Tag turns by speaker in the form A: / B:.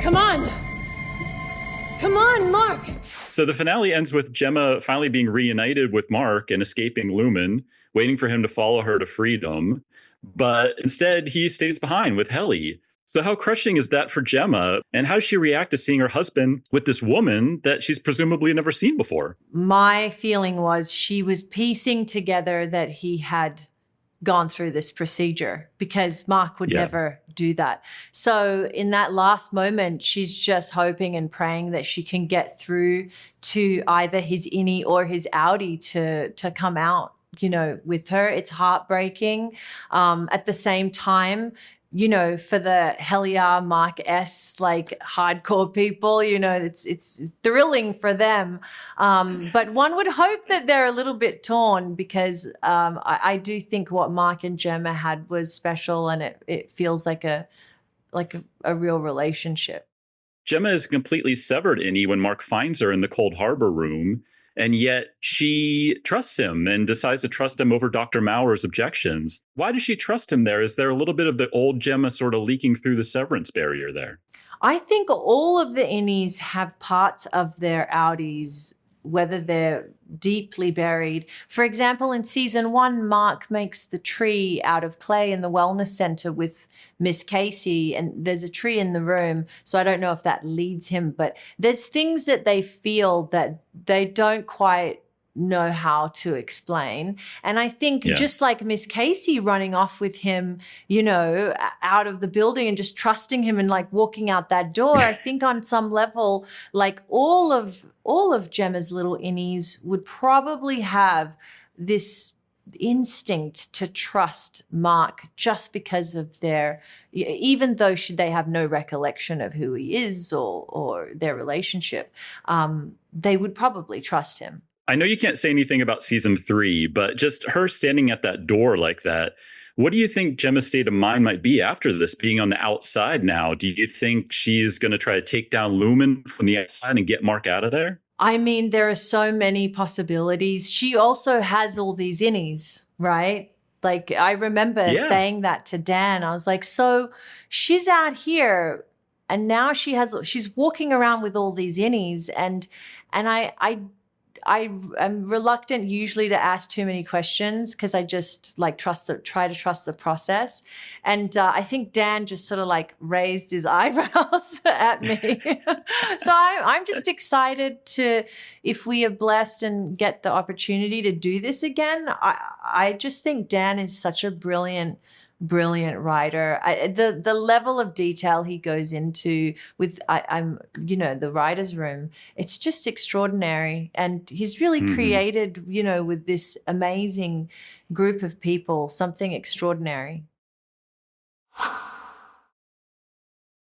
A: Come on! Come on, Mark!
B: So the finale ends with Gemma finally being reunited with Mark and escaping Lumen, waiting for him to follow her to freedom. But instead, he stays behind with Helly. So how crushing is that for Gemma? And how does she react to seeing her husband with this woman that she's presumably never seen before?
C: My feeling was she was piecing together that he had gone through this procedure because Mark would never do that. So in that last moment, she's just hoping and praying that she can get through to either his innie or his outie to come out, you know, with her. It's heartbreaking. At the same time, you know, for the Hellier Mark S like hardcore people, you know, it's thrilling for them. But one would hope that they're a little bit torn because I do think what Mark and Gemma had was special, and it feels like a real relationship.
B: Gemma is completely severed Innie when Mark finds her in the Cold Harbor room, and yet she trusts him and decides to trust him over Dr. Mauer's objections. Why does she trust him there? Is there a little bit of the old Gemma sort of leaking through the severance barrier there?
C: I think all of the innies have parts of their outies, whether they're deeply buried. For example, in season 1, Mark makes the tree out of clay in the wellness center with Miss Casey, and there's a tree in the room. So I don't know if that leads him, but there's things that they feel that they don't quite know how to explain. And I think just like Miss Casey running off with him, you know, out of the building and just trusting him and like walking out that door, I think on some level, like all of Gemma's little innies would probably have this instinct to trust Mark just because of their, even though they have no recollection of who he is or their relationship, they would probably trust him.
B: I know you can't say anything about season 3, but just her standing at that door like that, what do you think Gemma's state of mind might be after this, being on the outside now? Do you think she's going to try to take down Lumen from the outside and get Mark out of there?
C: I mean, there are so many possibilities. She also has all these innies, right? Like, I remember saying that to Dan. I was like, so she's out here and now she's walking around with all these innies, and I am reluctant usually to ask too many questions because I just like try to trust the process. And I think Dan just sort of like raised his eyebrows at me. So I'm just excited if we are blessed and get the opportunity to do this again. I just think Dan is such a brilliant writer. The level of detail he goes into with I'm you know, the writer's room, it's just extraordinary. And he's really created, you know, with this amazing group of people, something extraordinary.